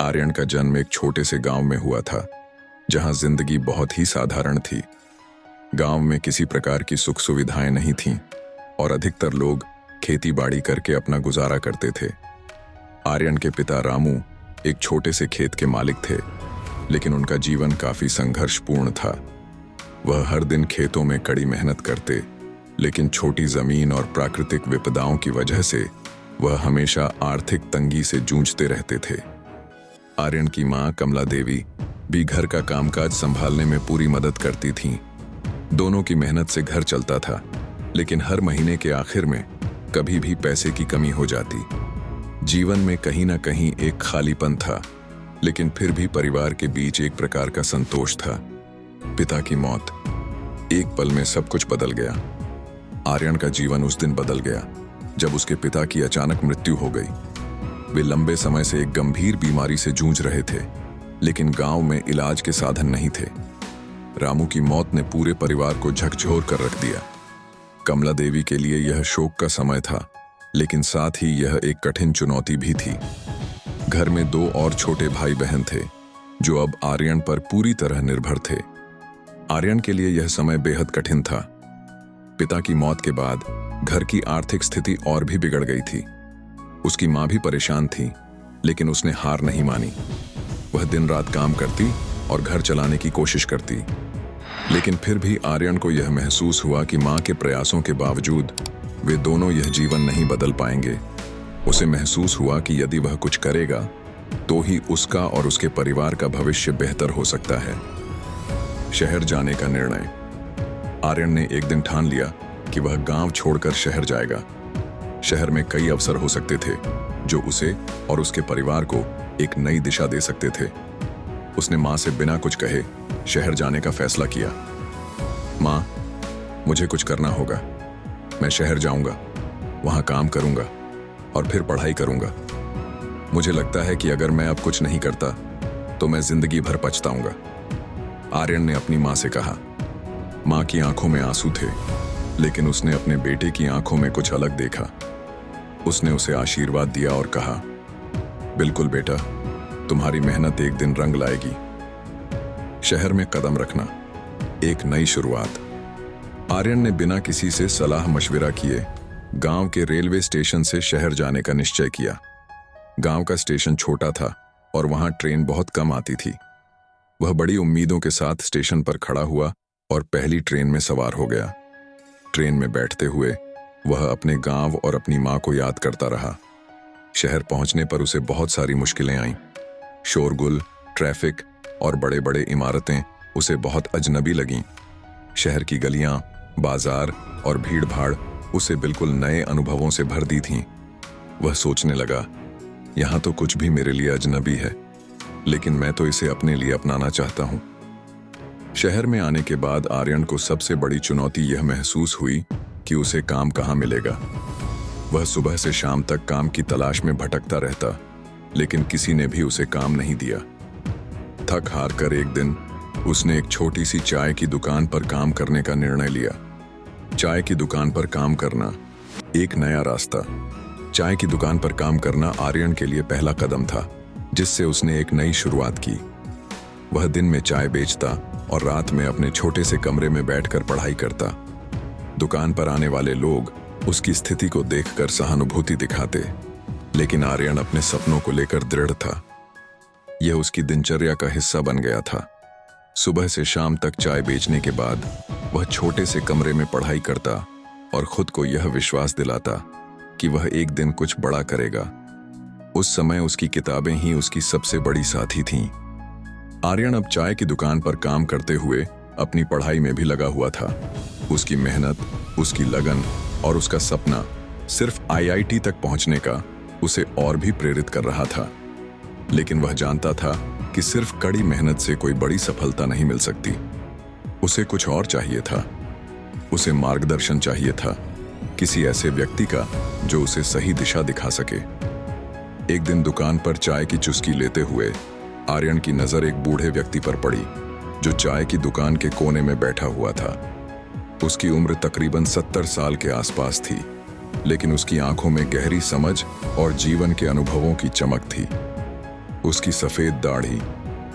आर्यन का जन्म एक छोटे से गांव में हुआ था, जहां जिंदगी बहुत ही साधारण थी। गांव में किसी प्रकार की सुख सुविधाएं नहीं थीं और अधिकतर लोग खेती बाड़ी करके अपना गुजारा करते थे। आर्यन के पिता रामू एक छोटे से खेत के मालिक थे, लेकिन उनका जीवन काफी संघर्षपूर्ण था। वह हर दिन खेतों में कड़ी मेहनत करते, लेकिन छोटी जमीन और प्राकृतिक विपदाओं की वजह से वह हमेशा आर्थिक तंगी से जूझते रहते थे। आर्यन की मां कमला देवी भी घर का कामकाज संभालने में पूरी मदद करती थीं। दोनों की मेहनत से घर चलता था, लेकिन हर महीने के आखिर में कभी भी पैसे की कमी हो जाती। जीवन में कहीं ना कहीं एक खालीपन था, लेकिन फिर भी परिवार के बीच एक प्रकार का संतोष था। पिता की मौत, एक पल में सब कुछ बदल गया। आर्यन का जीवन उस दिन बदल गया जब उसके पिता की अचानक मृत्यु हो गई। वे लंबे समय से एक गंभीर बीमारी से जूझ रहे थे, लेकिन गांव में इलाज के साधन नहीं थे। रामू की मौत ने पूरे परिवार को झकझोर कर रख दिया। कमला देवी के लिए यह शोक का समय था, लेकिन साथ ही यह एक कठिन चुनौती भी थी। घर में 2 और छोटे भाई बहन थे, जो अब आर्यन पर पूरी तरह निर्भर थे। आर्यन के लिए यह समय बेहद कठिन था। पिता की मौत के बाद घर की आर्थिक स्थिति और भी बिगड़ गई थी। उसकी मां भी परेशान थी, लेकिन उसने हार नहीं मानी। वह दिन रात काम करती और घर चलाने की कोशिश करती, लेकिन फिर भी आर्यन को यह महसूस हुआ कि मां के प्रयासों के बावजूद वे दोनों यह जीवन नहीं बदल पाएंगे। उसे महसूस हुआ कि यदि वह कुछ करेगा तो ही उसका और उसके परिवार का भविष्य बेहतर हो सकता है। शहर जाने का निर्णय। आर्यन ने एक दिन ठान लिया कि वह गांव छोड़कर शहर जाएगा। शहर में कई अवसर हो सकते थे जो उसे और उसके परिवार को एक नई दिशा दे सकते थे। उसने मां से बिना कुछ कहे शहर जाने का फैसला किया। मां, मुझे कुछ करना होगा। मैं शहर जाऊंगा, वहां काम करूंगा और फिर पढ़ाई करूंगा। मुझे लगता है कि अगर मैं अब कुछ नहीं करता तो मैं जिंदगी भर पछताऊंगा, आर्यन ने अपनी मां से कहा। मां की आंखों में आंसू थे, लेकिन उसने अपने बेटे की आंखों में कुछ अलग देखा। उसने उसे आशीर्वाद दिया और कहा, बिल्कुल बेटा, तुम्हारी मेहनत एक दिन रंग लाएगी। शहर में कदम रखना, एक नई शुरुआत। आर्यन ने बिना किसी से सलाह मशविरा किए गांव के रेलवे स्टेशन से शहर जाने का निश्चय किया। गांव का स्टेशन छोटा था और वहां ट्रेन बहुत कम आती थी। वह बड़ी उम्मीदों के साथ स्टेशन पर खड़ा हुआ और पहली ट्रेन में सवार हो गया। ट्रेन में बैठते हुए वह अपने गांव और अपनी मां को याद करता रहा। शहर पहुंचने पर उसे बहुत सारी मुश्किलें आईं। शोरगुल, ट्रैफिक और बड़े बड़े इमारतें उसे बहुत अजनबी लगीं। शहर की गलियां, बाजार और भीड़-भाड़ उसे बिल्कुल नए अनुभवों से भर दी थीं। वह सोचने लगा, यहां तो कुछ भी मेरे लिए अजनबी है, लेकिन मैं तो इसे अपने लिए अपनाना चाहता हूं। शहर में आने के बाद आर्यन को सबसे बड़ी चुनौती यह महसूस हुई कि उसे काम कहाँ मिलेगा। वह सुबह से शाम तक काम की तलाश में भटकता रहता, लेकिन किसी ने भी उसे काम नहीं दिया। थक हार कर एक दिन उसने एक छोटी सी चाय की दुकान पर काम करने का निर्णय लिया। चाय की दुकान पर काम करना, एक नया रास्ता। चाय की दुकान पर काम करना आर्यन के लिए पहला कदम था, जिससे उसने एक नई शुरुआत की। वह दिन में चाय बेचता और रात में अपने छोटे से कमरे में बैठकर पढ़ाई करता। दुकान पर आने वाले लोग उसकी स्थिति को देखकर सहानुभूति दिखाते, लेकिन आर्यन अपने सपनों को लेकर दृढ़ था। यह उसकी दिनचर्या का हिस्सा बन गया था। सुबह से शाम तक चाय बेचने के बाद वह छोटे से कमरे में पढ़ाई करता और खुद को यह विश्वास दिलाता कि वह एक दिन कुछ बड़ा करेगा। उस समय उसकी किताबें ही उसकी सबसे बड़ी साथी थीं। आर्यन अब चाय की दुकान पर काम करते हुए अपनी पढ़ाई में भी लगा हुआ था। उसकी मेहनत, उसकी लगन और उसका सपना सिर्फ आईआईटी तक पहुंचने का उसे और भी प्रेरित कर रहा था। लेकिन वह जानता था कि सिर्फ कड़ी मेहनत से कोई बड़ी सफलता नहीं मिल सकती। उसे कुछ और चाहिए था। उसे मार्गदर्शन चाहिए था, किसी ऐसे व्यक्ति का जो उसे सही दिशा दिखा सके। एक दिन दुकान पर चाय की चुस्की लेते हुए आर्यन की नजर एक बूढ़े व्यक्ति पर पड़ी, जो चाय की दुकान के कोने में बैठा हुआ था। उसकी उम्र तकरीबन 70 साल के आसपास थी, लेकिन उसकी आंखों में गहरी समझ और जीवन के अनुभवों की चमक थी। उसकी सफेद दाढ़ी,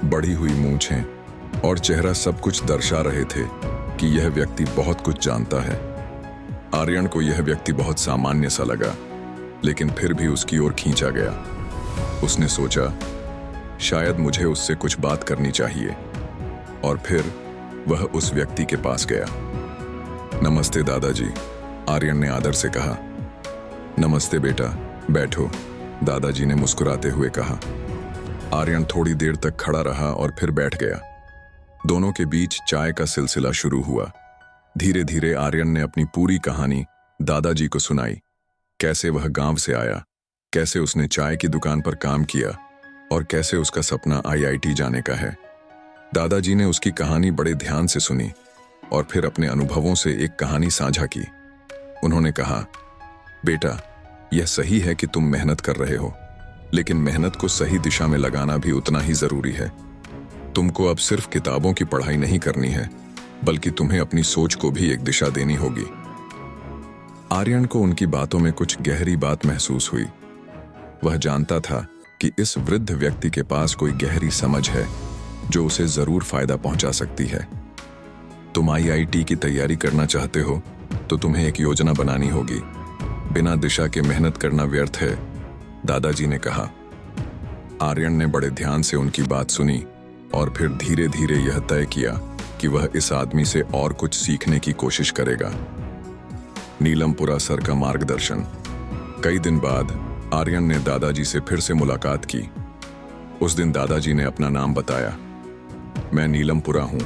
बढ़ी हुई मूंछें और चेहरा सब कुछ दर्शा रहे थे कि यह व्यक्ति बहुत कुछ जानता है। आर्यन को यह व्यक्ति बहुत सामान्य सा लगा, लेकिन फिर भी उसकी ओर खींचा गया। उसने सोचा, शायद मुझे उससे कुछ बात करनी चाहिए, और फिर वह उस व्यक्ति के पास गया। नमस्ते दादाजी, आर्यन ने आदर से कहा। नमस्ते बेटा, बैठो, दादाजी ने मुस्कुराते हुए कहा। आर्यन थोड़ी देर तक खड़ा रहा और फिर बैठ गया। दोनों के बीच चाय का सिलसिला शुरू हुआ। धीरे धीरे आर्यन ने अपनी पूरी कहानी दादाजी को सुनाई। कैसे वह गांव से आया, कैसे उसने चाय की दुकान पर काम किया और कैसे उसका सपना आईआईटी जाने का है। दादाजी ने उसकी कहानी बड़े ध्यान से सुनी और फिर अपने अनुभवों से एक कहानी साझा की। उन्होंने कहा, बेटा, यह सही है कि तुम मेहनत कर रहे हो, लेकिन मेहनत को सही दिशा में लगाना भी उतना ही जरूरी है। तुमको अब सिर्फ किताबों की पढ़ाई नहीं करनी है, बल्कि तुम्हें अपनी सोच को भी एक दिशा देनी होगी। आर्यन को उनकी बातों में कुछ गहरी बात महसूस हुई। वह जानता था कि इस वृद्ध व्यक्ति के पास कोई गहरी समझ है जो उसे जरूर फायदा पहुंचा सकती है। तुम आईआईटी की तैयारी करना चाहते हो तो तुम्हें एक योजना बनानी होगी। बिना दिशा के मेहनत करना व्यर्थ है, दादाजी ने कहा। आर्यन ने बड़े ध्यान से उनकी बात सुनी और फिर धीरे धीरे यह तय किया कि वह इस आदमी से और कुछ सीखने की कोशिश करेगा। नीलमपुरा सर का मार्गदर्शन। कई दिन बाद आर्यन ने दादाजी से फिर से मुलाकात की। उस दिन दादाजी ने अपना नाम बताया। मैं नीलमपुरा हूं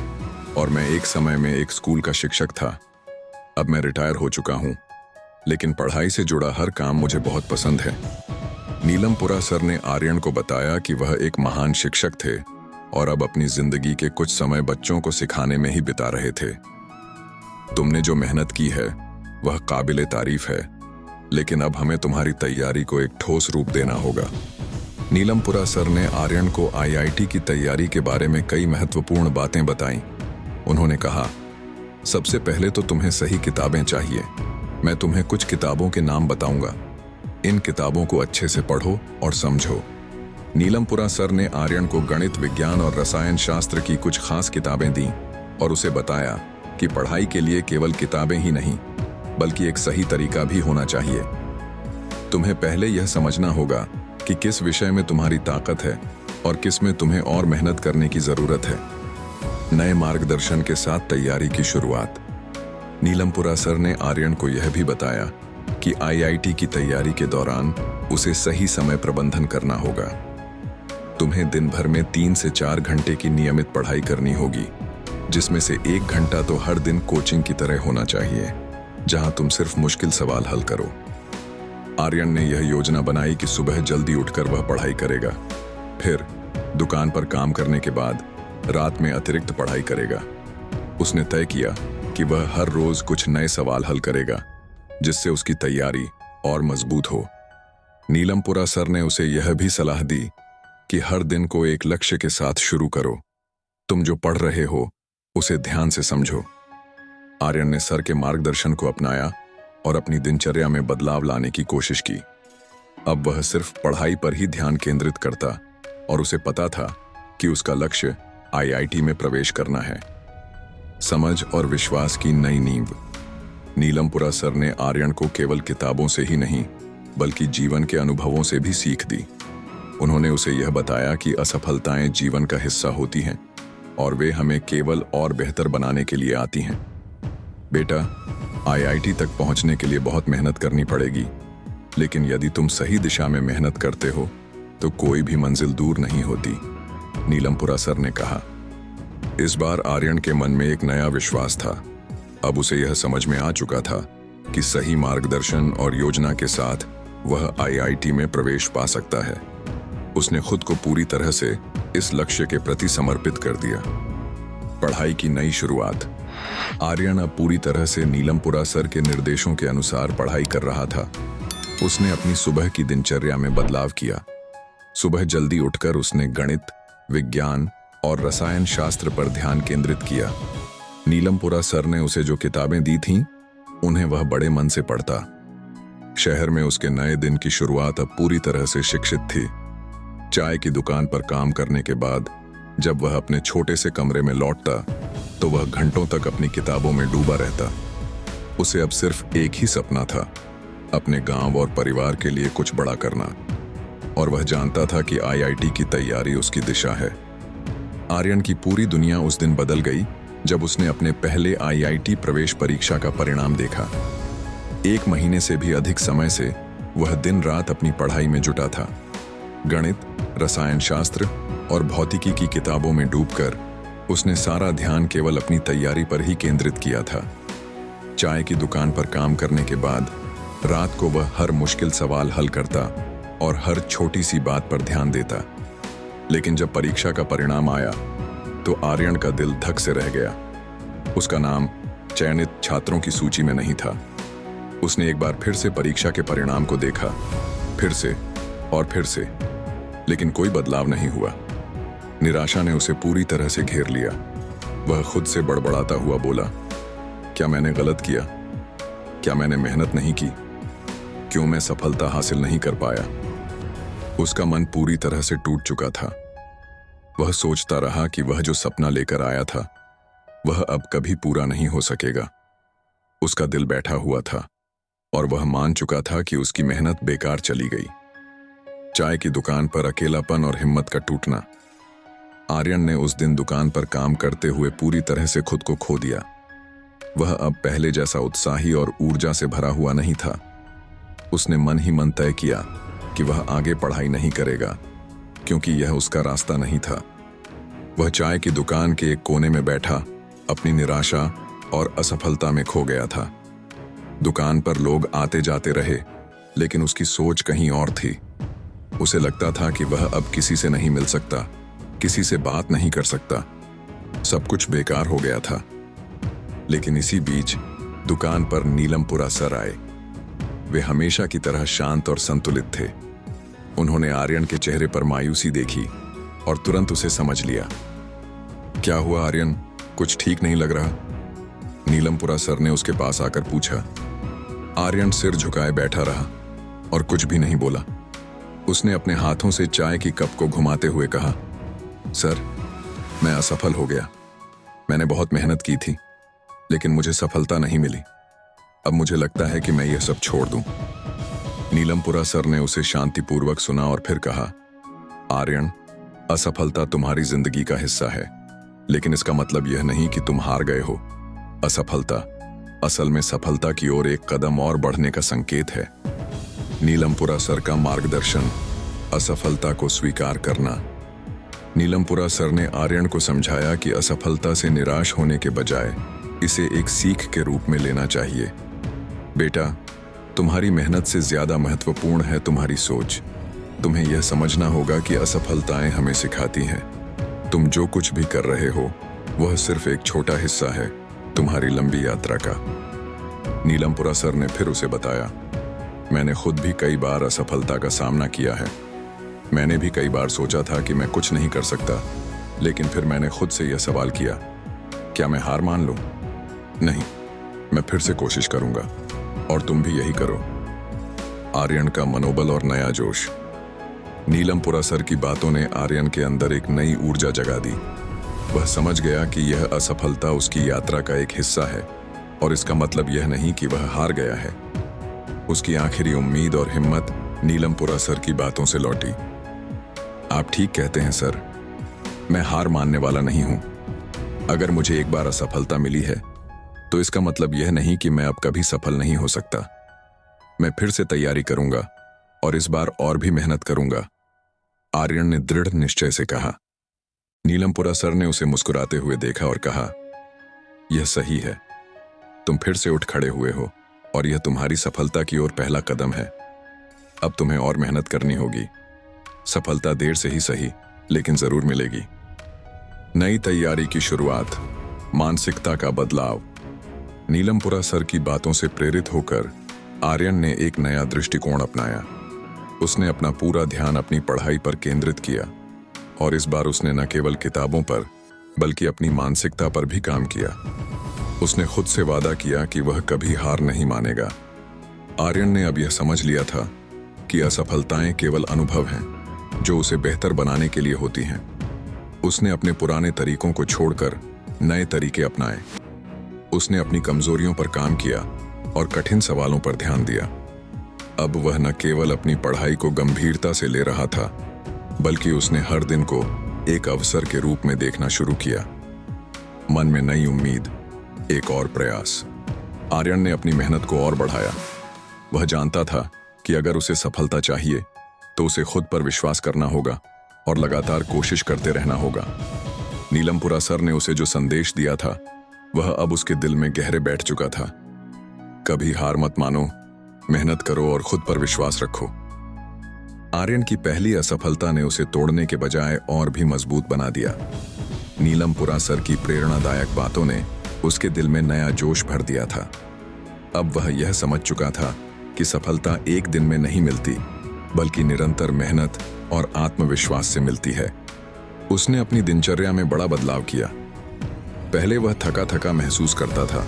और मैं एक समय में एक स्कूल का शिक्षक था। अब मैं रिटायर हो चुका हूं, लेकिन पढ़ाई से जुड़ा हर काम मुझे बहुत पसंद है। नीलमपुरा सर ने आर्यन को बताया कि वह एक महान शिक्षक थे और अब अपनी जिंदगी के कुछ समय बच्चों को सिखाने में ही बिता रहे थे। तुमने जो मेहनत की है वह काबिले तारीफ है, लेकिन अब हमें तुम्हारी तैयारी को एक ठोस रूप देना होगा। नीलमपुरा सर ने आर्यन को आईआईटी की तैयारी के बारे में कई महत्वपूर्ण बातें बताईं। उन्होंने कहा, सबसे पहले तो तुम्हें सही किताबें चाहिए। मैं तुम्हें कुछ किताबों के नाम बताऊंगा। इन किताबों को अच्छे से पढ़ो और समझो। नीलमपुरा सर ने आर्यन को गणित, विज्ञान और रसायन शास्त्र की कुछ खास किताबें दी और उसे बताया कि पढ़ाई के लिए केवल किताबें ही नहीं, बल्कि एक सही तरीका भी होना चाहिए। तुम्हें पहले यह समझना होगा कि किस विषय में तुम्हारी ताकत है और किस में तुम्हें और मेहनत करने की जरूरत है। नए मार्गदर्शन के साथ तैयारी की शुरुआत। नीलमपुरा सर ने आर्यन को यह भी बताया कि आईआईटी की तैयारी के दौरान उसे सही समय प्रबंधन करना होगा। तुम्हें दिन भर में 3 से 4 घंटे की नियमित पढ़ाई करनी होगी, जिसमें से 1 घंटा तो हर दिन कोचिंग की तरह होना चाहिए, जहां तुम सिर्फ मुश्किल सवाल हल करो। आर्यन ने यह योजना बनाई कि सुबह जल्दी उठकर वह पढ़ाई करेगा, फिर दुकान पर काम करने के बाद रात में अतिरिक्त पढ़ाई करेगा। उसने तय किया कि वह हर रोज कुछ नए सवाल हल करेगा, जिससे उसकी तैयारी और मजबूत हो। नीलमपुरा सर ने उसे यह भी सलाह दी कि हर दिन को एक लक्ष्य के साथ शुरू करो। तुम जो पढ़ रहे हो उसे ध्यान से समझो। आर्यन ने सर के मार्गदर्शन को अपनाया और अपनी दिनचर्या में बदलाव लाने की कोशिश की। अब वह सिर्फ पढ़ाई पर ही ध्यान केंद्रित करता और उसे पता था कि उसका लक्ष्य आईआईटी में प्रवेश करना है। समझ और विश्वास की नई नींव। नीलमपुरा सर ने आर्यन को केवल किताबों से ही नहीं, बल्कि जीवन के अनुभवों से भी सीख दी। उन्होंने उसे यह बताया कि असफलताएं जीवन का हिस्सा होती हैं और वे हमें केवल और बेहतर बनाने के लिए आती हैं। बेटा, आईआईटी तक पहुंचने के लिए बहुत मेहनत करनी पड़ेगी, लेकिन यदि तुम सही दिशा में मेहनत करते हो तो कोई भी मंजिल दूर नहीं होती, नीलमपुरा सर ने कहा। इस बार आर्यन के मन में एक नया विश्वास था। अब उसे यह समझ में आ चुका था कि सही मार्गदर्शन और योजना के साथ वह आईआईटी में प्रवेश पा सकता है। उसने खुद को पूरी तरह से इस लक्ष्य के प्रति समर्पित कर दिया। पढ़ाई की नई शुरुआत। आर्यन अब पूरी तरह से नीलमपुरा सर के निर्देशों के अनुसार पढ़ाई कर रहा था। उसने अपनी सुबह की दिनचर्या में बदलाव किया। सुबह जल्दी उठकर उसने गणित, विज्ञान और रसायन शास्त्र पर ध्यान केंद्रित किया। नीलमपुरा सर ने उसे जो किताबें दी थीं, उन्हें वह बड़े मन से पढ़ता। शहर में उसके नए दिन की शुरुआत अब पूरी तरह से शिक्षित थी। चाय की दुकान पर काम करने के बाद जब वह अपने छोटे से कमरे में लौटता तो वह घंटों तक अपनी किताबों में डूबा रहता। उसे अब सिर्फ एक ही सपना था, अपने गांव और परिवार के लिए कुछ बड़ा करना। और वह जानता था कि आईआईटी की तैयारी उसकी दिशा है। आर्यन की पूरी दुनिया उस दिन बदल गई जब उसने अपने पहले आईआईटी प्रवेश परीक्षा का परिणाम देखा। 1 महीने से भी अधिक समय से वह दिन रात अपनी पढ़ाई में जुटा था। गणित, रसायन शास्त्र और भौतिकी की किताबों में डूबकर उसने सारा ध्यान केवल अपनी तैयारी पर ही केंद्रित किया था। चाय की दुकान पर काम करने के बाद रात को वह हर मुश्किल सवाल हल करता और हर छोटी सी बात पर ध्यान देता। लेकिन जब परीक्षा का परिणाम आया तो आर्यन का दिल धक से रह गया। उसका नाम चयनित छात्रों की सूची में नहीं था। उसने एक बार फिर से परीक्षा के परिणाम को देखा, फिर से और फिर से, लेकिन कोई बदलाव नहीं हुआ। निराशा ने उसे पूरी तरह से घेर लिया। वह खुद से बड़बड़ाता हुआ बोला, क्या मैंने गलत किया? क्या मैंने मेहनत नहीं की? क्यों मैं सफलता हासिल नहीं कर पाया? उसका मन पूरी तरह से टूट चुका था। वह सोचता रहा कि वह जो सपना लेकर आया था वह अब कभी पूरा नहीं हो सकेगा। उसका दिल बैठा हुआ था और वह मान चुका था कि उसकी मेहनत बेकार चली गई। चाय की दुकान पर अकेलापन और हिम्मत का टूटना। आर्यन ने उस दिन दुकान पर काम करते हुए पूरी तरह से खुद को खो दिया। वह अब पहले जैसा उत्साही और ऊर्जा से भरा हुआ नहीं था। उसने मन ही मन तय किया कि वह आगे पढ़ाई नहीं करेगा, क्योंकि यह उसका रास्ता नहीं था। वह चाय की दुकान के एक कोने में बैठा अपनी निराशा और असफलता में खो गया था। दुकान पर लोग आते जाते रहे, लेकिन उसकी सोच कहीं और थी। उसे लगता था कि वह अब किसी से नहीं मिल सकता, किसी से बात नहीं कर सकता। सब कुछ बेकार हो गया था। लेकिन इसी बीच दुकान पर नीलमपुरा सर आए। वे हमेशा की तरह शांत और संतुलित थे। उन्होंने आर्यन के चेहरे पर मायूसी देखी और तुरंत उसे समझ लिया। क्या हुआ आर्यन, कुछ ठीक नहीं लग रहा? नीलमपुरा सर ने उसके पास आकर पूछा। आर्यन सिर झुकाए बैठा रहा और कुछ भी नहीं बोला। उसने अपने हाथों से चाय की कप को घुमाते हुए कहा, सर, मैं असफल हो गया। मैंने बहुत मेहनत की थी, लेकिन मुझे सफलता नहीं मिली। अब मुझे लगता है कि मैं यह सब छोड़ दूं। नीलमपुरा सर ने उसे शांतिपूर्वक सुना और फिर कहा, आर्यन, असफलता तुम्हारी जिंदगी का हिस्सा है, लेकिन इसका मतलब यह नहीं कि तुम हार गए हो। असफलता असल में सफलता की ओर एक कदम और बढ़ने का संकेत है। नीलमपुरा सर का मार्गदर्शन, असफलता को स्वीकार करना। नीलमपुरा सर ने आर्यन को समझाया कि असफलता से निराश होने के बजाय इसे एक सीख के रूप में लेना चाहिए। बेटा, तुम्हारी मेहनत से ज्यादा महत्वपूर्ण है तुम्हारी सोच। तुम्हें यह समझना होगा कि असफलताएं हमें सिखाती हैं। तुम जो कुछ भी कर रहे हो वह सिर्फ एक छोटा हिस्सा है तुम्हारी लंबी यात्रा का। नीलमपुरा सर ने फिर उसे बताया, मैंने खुद भी कई बार असफलता का सामना किया है। मैंने भी कई बार सोचा था कि मैं कुछ नहीं कर सकता, लेकिन फिर मैंने खुद से यह सवाल किया, क्या मैं हार मान लूं? नहीं, मैं फिर से कोशिश करूंगा और तुम भी यही करो। आर्यन का मनोबल और नया जोश। नीलमपुरा सर की बातों ने आर्यन के अंदर एक नई ऊर्जा जगा दी। वह समझ गया कि यह असफलता उसकी यात्रा का एक हिस्सा है और इसका मतलब यह नहीं कि वह हार गया है। उसकी आखिरी उम्मीद और हिम्मत नीलमपुरा सर की बातों से लौटी। आप ठीक कहते हैं सर, मैं हार मानने वाला नहीं हूं। अगर मुझे एक बार असफलता मिली है तो इसका मतलब यह नहीं कि मैं अब कभी सफल नहीं हो सकता। मैं फिर से तैयारी करूंगा और इस बार और भी मेहनत करूंगा, आर्यन ने दृढ़ निश्चय से कहा। नीलमपुरा सर ने उसे मुस्कुराते हुए देखा और कहा, यह सही है। तुम फिर से उठ खड़े हुए हो और यह तुम्हारी सफलता की ओर पहला कदम है। अब तुम्हें और मेहनत करनी होगी। सफलता देर से ही सही, लेकिन जरूर मिलेगी। नई तैयारी की शुरुआत, मानसिकता का बदलाव। नीलमपुरा सर की बातों से प्रेरित होकर आर्यन ने एक नया दृष्टिकोण अपनाया। उसने अपना पूरा ध्यान अपनी पढ़ाई पर केंद्रित किया और इस बार उसने न केवल किताबों पर बल्कि अपनी मानसिकता पर भी काम किया। उसने खुद से वादा किया कि वह कभी हार नहीं मानेगा। आर्यन ने अब यह समझ लिया था कि असफलताएं केवल अनुभव हैं, जो उसे बेहतर बनाने के लिए होती हैं। उसने अपने पुराने तरीकों को छोड़कर नए तरीके अपनाए। उसने अपनी कमजोरियों पर काम किया और कठिन सवालों पर ध्यान दिया। अब वह न केवल अपनी पढ़ाई को गंभीरता से ले रहा था, बल्कि उसने हर दिन को एक अवसर के रूप में देखना शुरू किया। मन में नई उम्मीद, एक और प्रयास। आर्यन ने अपनी मेहनत को और बढ़ाया। वह जानता था कि अगर उसे सफलता चाहिए तो उसे खुद पर विश्वास करना होगा और लगातार कोशिश करते रहना होगा। नीलमपुरा सर ने उसे जो संदेश दिया था वह अब उसके दिल में गहरे बैठ चुका था। कभी हार मत मानो, मेहनत करो और खुद पर विश्वास रखो। आर्यन की पहली असफलता ने उसे तोड़ने के बजाय और भी मजबूत बना दिया। नीलमपुरा सर की प्रेरणादायक बातों ने उसके दिल में नया जोश भर दिया था। अब वह यह समझ चुका था कि सफलता एक दिन में नहीं मिलती, बल्कि निरंतर मेहनत और आत्मविश्वास से मिलती है। उसने अपनी दिनचर्या में बड़ा बदलाव किया। पहले वह थका थका महसूस करता था,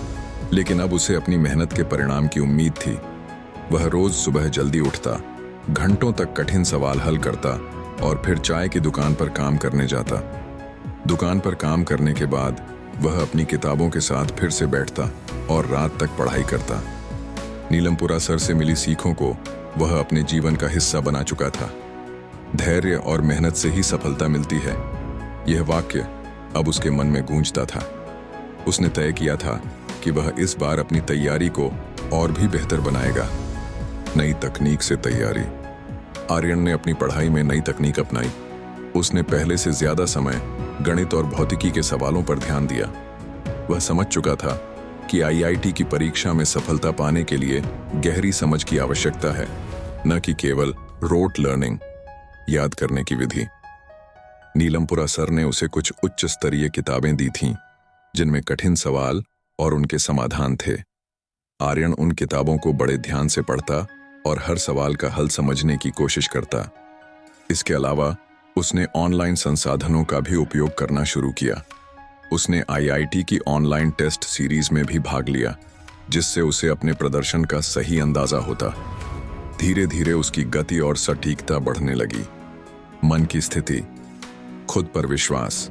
लेकिन अब उसे अपनी मेहनत के परिणाम की उम्मीद थी। वह रोज सुबह जल्दी उठता, घंटों तक कठिन सवाल हल करता और फिर चाय की दुकान पर काम करने जाता। दुकान पर काम करने के बाद वह अपनी किताबों के साथ फिर से बैठता और रात तक पढ़ाई करता। नीलमपुरा सर से मिली सीखों को वह अपने जीवन का हिस्सा बना चुका था। धैर्य और मेहनत से ही सफलता मिलती है, यह वाक्य अब उसके मन में गूंजता था। उसने तय किया था कि वह इस बार अपनी तैयारी को और भी बेहतर बनाएगा। नई तकनीक से तैयारी। आर्यन ने अपनी पढ़ाई में नई तकनीक अपनाई। उसने पहले से ज्यादा समय गणित और भौतिकी के सवालों पर ध्यान दिया। वह समझ चुका था कि आईआईटी की परीक्षा में सफलता पाने के लिए गहरी समझ की आवश्यकता है, न कि केवल रोट लर्निंग, याद करने की विधि। नीलमपुरा सर ने उसे कुछ उच्च स्तरीय किताबें दी थीं, जिनमें कठिन सवाल और उनके समाधान थे। आर्यन उन किताबों को बड़े ध्यान से पढ़ता और हर सवाल का हल समझने की कोशिश करता। इसके अलावा उसने ऑनलाइन संसाधनों का भी उपयोग करना शुरू किया। उसने आईआईटी की ऑनलाइन टेस्ट सीरीज में भी भाग लिया, जिससे उसे अपने प्रदर्शन का सही अंदाजा होता। धीरे धीरे उसकी गति और सटीकता बढ़ने लगी। मन की स्थिति, खुद पर विश्वास।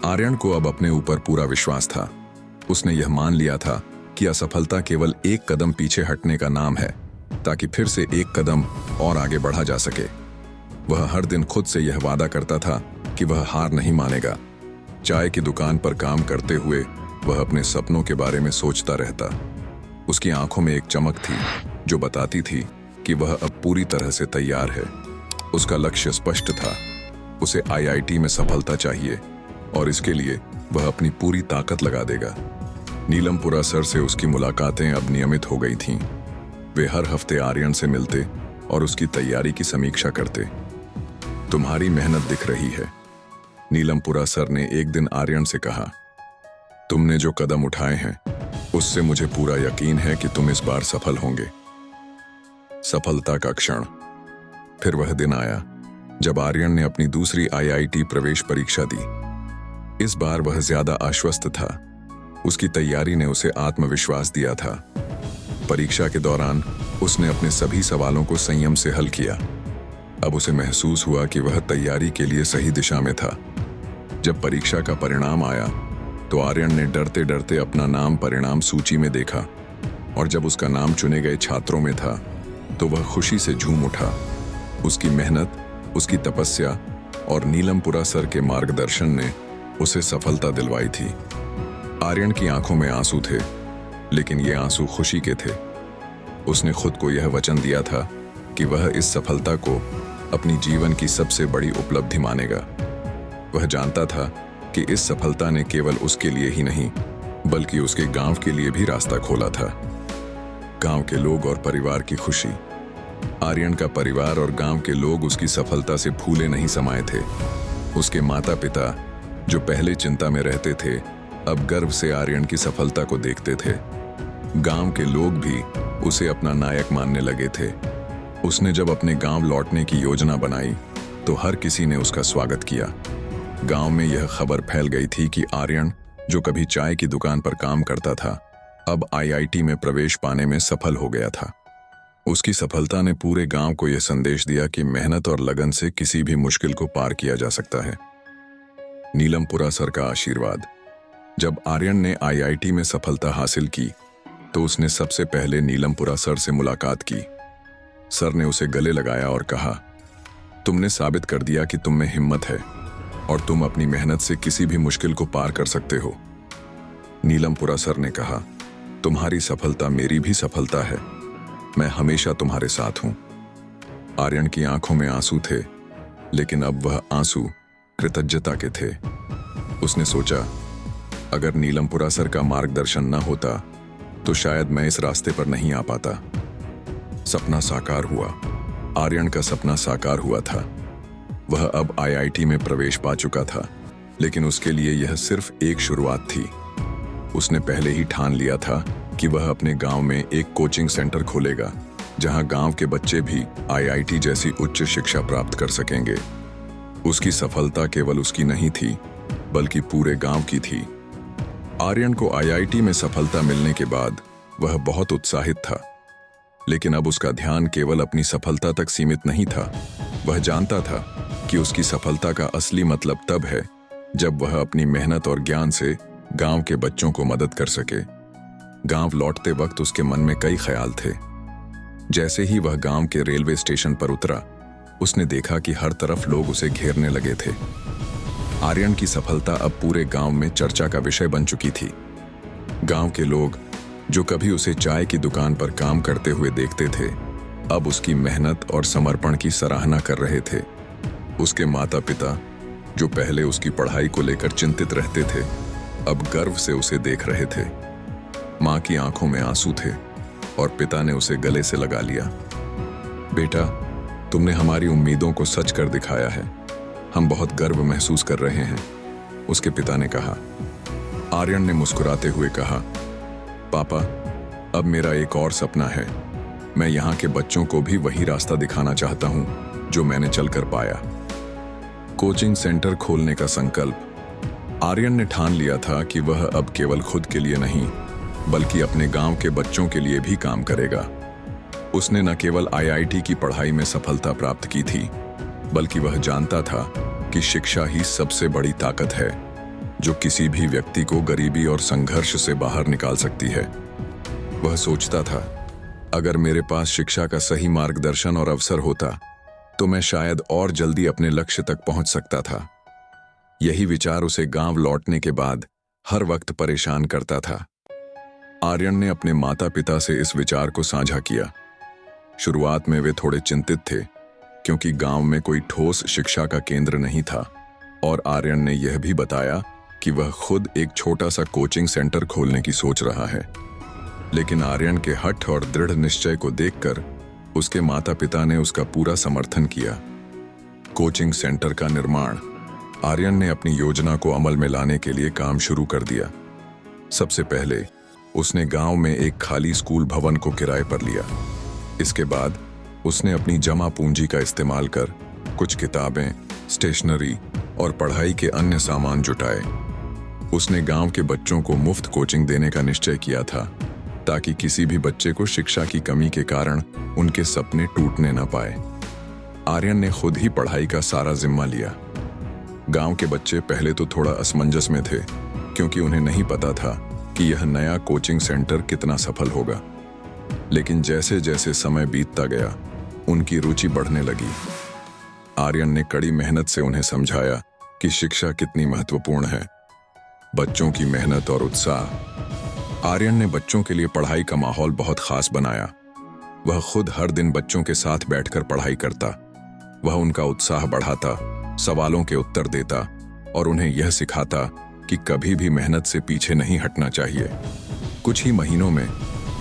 आर्यन को अब अपने ऊपर पूरा विश्वास था। उसने यह मान लिया था कि असफलता केवल एक कदम पीछे हटने का नाम है, ताकि फिर से एक कदम और आगे बढ़ा जा सके। वह हर दिन खुद से यह वादा करता था कि वह हार नहीं मानेगा। चाय की दुकान पर काम करते हुए वह अपने सपनों के बारे में सोचता रहता। उसकी आंखों में एक चमक थी जो बताती थी कि वह अब पूरी तरह से तैयार है। उसका लक्ष्य स्पष्ट था, उसे आईआईटी में सफलता चाहिए और इसके लिए वह अपनी पूरी ताकत लगा देगा। नीलमपुरा सर से उसकी मुलाकातें अब नियमित हो गई थीं। वे हर हफ्ते आर्यन से मिलते और उसकी तैयारी की समीक्षा करते। तुम्हारी मेहनत दिख रही है, नीलमपुरा सर ने एक दिन आर्यन से कहा। तुमने जो कदम उठाए हैं उससे मुझे पूरा यकीन है कि तुम इस बार सफल होंगे। सफलता का क्षण। फिर वह दिन आया जब आर्यन ने अपनी दूसरी आईआईटी प्रवेश परीक्षा दी। इस बार वह ज्यादा आश्वस्त था। उसकी तैयारी ने उसे आत्मविश्वास दिया था। परीक्षा के दौरान उसने अपने सभी सवालों को संयम से हल किया। अब उसे महसूस हुआ कि वह तैयारी के लिए सही दिशा में था। जब परीक्षा का परिणाम आया तो आर्यन ने डरते डरते अपना नाम परिणाम सूची में देखा और जब उसका नाम चुने गए छात्रों में था तो वह खुशी से झूम उठा। उसकी मेहनत, उसकी तपस्या और नीलमपुरा सर के मार्गदर्शन ने उसे सफलता दिलवाई थी। आर्यन की आंखों में आंसू थे, लेकिन ये आंसू खुशी के थे। उसने खुद को यह वचन दिया था कि वह इस सफलता को अपनी जीवन की सबसे बड़ी उपलब्धि मानेगा। वह जानता था कि इस सफलता ने केवल उसके लिए ही नहीं, बल्कि उसके गांव के लिए भी रास्ता खोला था। गांव के लोग और परिवार की खुशी। आर्यन का परिवार और गांव के लोग उसकी सफलता से फूले नहीं समाये थे। उसके माता पिता, जो पहले चिंता में रहते थे, अब गर्व से आर्यन की सफलता को देखते थे। गांव के लोग भी उसे अपना नायक मानने लगे थे। उसने जब अपने गांव लौटने की योजना बनाई तो हर किसी ने उसका स्वागत किया। गांव में यह खबर फैल गई थी कि आर्यन, जो कभी चाय की दुकान पर काम करता था, अब आईआईटी में प्रवेश पाने में सफल हो गया था। उसकी सफलता ने पूरे गांव को यह संदेश दिया कि मेहनत और लगन से किसी भी मुश्किल को पार किया जा सकता है। नीलमपुरा सर का आशीर्वाद। जब आर्यन ने आईआईटी में सफलता हासिल की तो उसने सबसे पहले नीलमपुरा सर से मुलाकात की। सर ने उसे गले लगाया और कहा, तुमने साबित कर दिया कि तुम में हिम्मत है और तुम अपनी मेहनत से किसी भी मुश्किल को पार कर सकते हो। नीलमपुरा सर ने कहा, तुम्हारी सफलता मेरी भी सफलता है, मैं हमेशा तुम्हारे साथ हूं। आर्यन की आंखों में आंसू थे, लेकिन अब वह आंसू कृतज्ञता के थे। उसने सोचा, अगर नीलमपुरा सर का मार्गदर्शन न होता तो शायद मैं इस रास्ते पर नहीं आ पाता। सपना साकार हुआ। आर्यन का सपना साकार हुआ था। वह अब आईआईटी में प्रवेश पा चुका था, लेकिन उसके लिए यह सिर्फ एक शुरुआत थी। उसने पहले ही ठान लिया था कि वह अपने गांव में एक कोचिंग सेंटर खोलेगा, जहां गांव के बच्चे भी आईआईटी जैसी उच्च शिक्षा प्राप्त कर सकेंगे। उसकी सफलता केवल उसकी नहीं थी, बल्कि पूरे गांव की थी। आर्यन को आईआईटी में सफलता मिलने के बाद वह बहुत उत्साहित था, लेकिन अब उसका ध्यान केवल अपनी सफलता तक सीमित नहीं था। वह जानता था कि उसकी सफलता का असली मतलब तब है जब वह अपनी मेहनत और ज्ञान से गांव के बच्चों को मदद कर सके। गांव लौटते वक्त उसके मन में कई ख्याल थे। जैसे ही वह गांव के रेलवे स्टेशन पर उतरा, उसने देखा कि हर तरफ लोग उसे घेरने लगे थे। आर्यन की सफलता अब पूरे गांव में चर्चा का विषय बन चुकी थी। गांव के लोग जो कभी उसे चाय की दुकान पर काम करते हुए देखते थे, अब उसकी मेहनत और समर्पण की सराहना कर रहे थे। उसके माता पिता, जो पहले उसकी पढ़ाई को लेकर चिंतित रहते थे, अब गर्व से उसे देख रहे थे। मां की आंखों में आंसू थे और पिता ने उसे गले से लगा लिया। बेटा, तुमने हमारी उम्मीदों को सच कर दिखाया है, हम बहुत गर्व महसूस कर रहे हैं, उसके पिता ने कहा। आर्यन ने मुस्कुराते हुए कहा, पापा, अब मेरा एक और सपना है। मैं यहाँ के बच्चों को भी वही रास्ता दिखाना चाहता हूँ जो मैंने चलकर पाया। कोचिंग सेंटर खोलने का संकल्प। आर्यन ने ठान लिया था कि वह अब केवल खुद के लिए नहीं, बल्कि अपने गांव के बच्चों के लिए भी काम करेगा। उसने न केवल आईआईटी की पढ़ाई में सफलता प्राप्त की थी, बल्कि वह जानता था कि शिक्षा ही सबसे बड़ी ताकत है जो किसी भी व्यक्ति को गरीबी और संघर्ष से बाहर निकाल सकती है। वह सोचता था, अगर मेरे पास शिक्षा का सही मार्गदर्शन और अवसर होता तो मैं शायद और जल्दी अपने लक्ष्य तक पहुंच सकता था। यही विचार उसे गांव लौटने के बाद हर वक्त परेशान करता था। आर्यन ने अपने माता पिता से इस विचार को साझा किया। शुरुआत में वे थोड़े चिंतित थे, क्योंकि गांव में कोई ठोस शिक्षा का केंद्र नहीं था, और आर्यन ने यह भी बताया कि वह खुद एक छोटा सा कोचिंग सेंटर खोलने की सोच रहा है। लेकिन आर्यन के हठ और दृढ़ निश्चय को देखकर उसके माता पिता ने उसका पूरा समर्थन किया। कोचिंग सेंटर का निर्माण। आर्यन ने अपनी योजना को अमल में लाने के लिए काम शुरू कर दिया। सबसे पहले उसने गांव में एक खाली स्कूल भवन को किराए पर लिया। इसके बाद उसने अपनी जमा पूंजी का इस्तेमाल कर कुछ किताबें, स्टेशनरी और पढ़ाई के अन्य सामान जुटाए। उसने गांव के बच्चों को मुफ्त कोचिंग देने का निश्चय किया था, ताकि किसी भी बच्चे को शिक्षा की कमी के कारण उनके सपने टूटने न पाए। आर्यन ने खुद ही पढ़ाई का सारा जिम्मा लिया। गांव के बच्चे पहले तो थोड़ा असमंजस में थे, क्योंकि उन्हें नहीं पता था कि यह नया कोचिंग सेंटर कितना सफल होगा। लेकिन जैसे जैसे समय बीतता गया, उनकी रुचि बढ़ने लगी। आर्यन ने कड़ी मेहनत से उन्हें समझाया कि शिक्षा कितनी महत्वपूर्ण है। बच्चों की मेहनत और उत्साह। आर्यन ने बच्चों के लिए पढ़ाई का माहौल बहुत खास बनाया। वह खुद हर दिन बच्चों के साथ बैठकर पढ़ाई करता। वह उनका उत्साह बढ़ाता, सवालों के उत्तर देता और उन्हें यह सिखाता कि कभी भी मेहनत से पीछे नहीं हटना चाहिए। कुछ ही महीनों में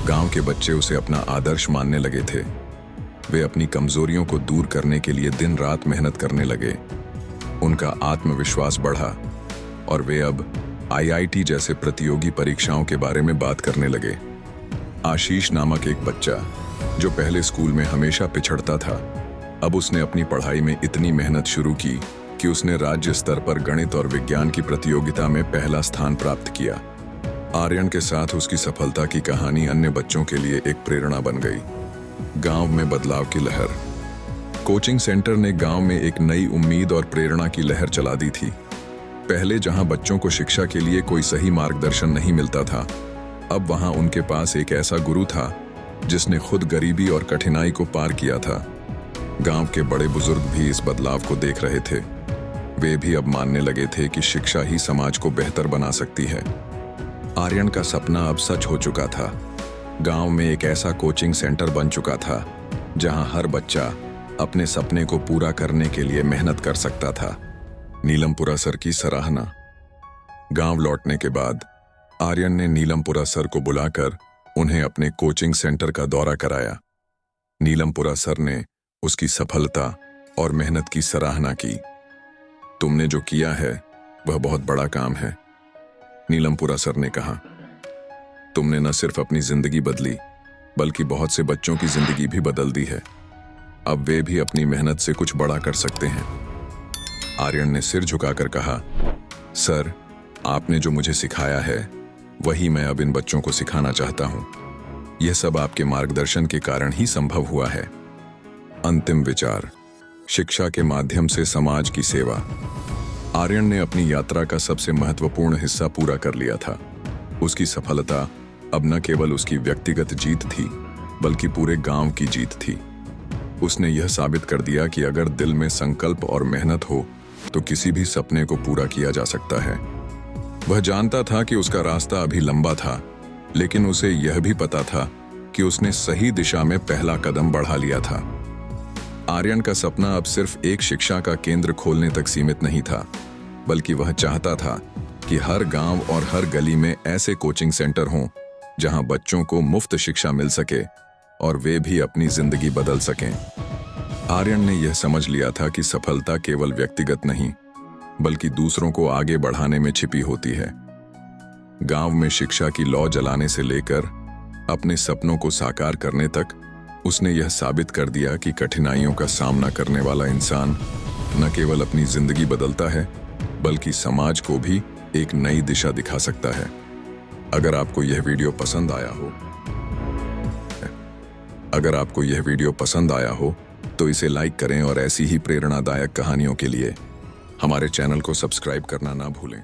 गांव के बच्चे उसे अपना आदर्श मानने लगे थे। वे अपनी कमजोरियों को दूर करने के लिए दिन रात मेहनत करने लगे। उनका आत्मविश्वास बढ़ा और वे अब आईआईटी जैसे प्रतियोगी परीक्षाओं के बारे में बात करने लगे। आशीष नामक एक बच्चा, जो पहले स्कूल में हमेशा पिछड़ता था, अब उसने अपनी पढ़ाई में इतनी मेहनत शुरू की कि उसने राज्य स्तर पर गणित और विज्ञान की प्रतियोगिता में पहला स्थान प्राप्त किया। आर्यन के साथ उसकी सफलता की कहानी अन्य बच्चों के लिए एक प्रेरणा बन गई। गांव में बदलाव की लहर। कोचिंग सेंटर ने गांव में एक नई उम्मीद और प्रेरणा की लहर चला दी थी। पहले जहां बच्चों को शिक्षा के लिए कोई सही मार्गदर्शन नहीं मिलता था, अब वहां उनके पास एक ऐसा गुरु था जिसने खुद गरीबी और कठिनाई को पार किया था। गांव के बड़े बुजुर्ग भी इस बदलाव को देख रहे थे। वे भी अब मानने लगे थे कि शिक्षा ही समाज को बेहतर बना सकती है। आर्यन का सपना अब सच हो चुका था। गांव में एक ऐसा कोचिंग सेंटर बन चुका था जहां हर बच्चा अपने सपने को पूरा करने के लिए मेहनत कर सकता था। नीलमपुरा सर की सराहना। गांव लौटने के बाद आर्यन ने नीलमपुरा सर को बुलाकर उन्हें अपने कोचिंग सेंटर का दौरा कराया। नीलमपुरा सर ने उसकी सफलता और मेहनत की सराहना की। तुमने जो किया है वह बहुत बड़ा काम है, नीलमपुरा सर ने कहा। तुमने न सिर्फ अपनी जिंदगी बदली बल्कि बहुत से बच्चों की जिंदगी भी बदल दी है। अब वे भी अपनी मेहनत से कुछ बड़ा कर सकते हैं। आर्यन ने सिर झुकाकर कहा, सर, आपने जो मुझे सिखाया है वही मैं अब इन बच्चों को सिखाना चाहता हूं। यह सब आपके मार्गदर्शन के कारण ही संभव हुआ है। अंतिम विचार। शिक्षा के माध्यम से समाज की सेवा। आर्यन ने अपनी यात्रा का सबसे महत्वपूर्ण हिस्सा पूरा कर लिया था। उसकी सफलता अब न केवल उसकी व्यक्तिगत जीत थी बल्कि पूरे गांव की जीत थी। उसने यह साबित कर दिया कि अगर दिल में संकल्प और मेहनत हो तो किसी भी सपने को पूरा किया जा सकता है। वह जानता था कि उसका रास्ता अभी लंबा था, लेकिन उसे यह भी पता था कि उसने सही दिशा में पहला कदम बढ़ा लिया था। आर्यन का सपना अब सिर्फ एक शिक्षा का केंद्र खोलने तक सीमित नहीं था, बल्कि वह चाहता था कि हर गांव और हर गली में ऐसे कोचिंग सेंटर हों जहां बच्चों को मुफ्त शिक्षा मिल सके और वे भी अपनी जिंदगी बदल सकें। आर्यन ने यह समझ लिया था कि सफलता केवल व्यक्तिगत नहीं बल्कि दूसरों को आगे बढ़ाने में छिपी होती है। गांव में शिक्षा की लौ जलाने से लेकर अपने सपनों को साकार करने तक उसने यह साबित कर दिया कि कठिनाइयों का सामना करने वाला इंसान न केवल अपनी जिंदगी बदलता है बल्कि समाज को भी एक नई दिशा दिखा सकता है। अगर आपको यह वीडियो पसंद आया हो तो इसे लाइक करें और ऐसी ही प्रेरणादायक कहानियों के लिए हमारे चैनल को सब्सक्राइब करना ना भूलें।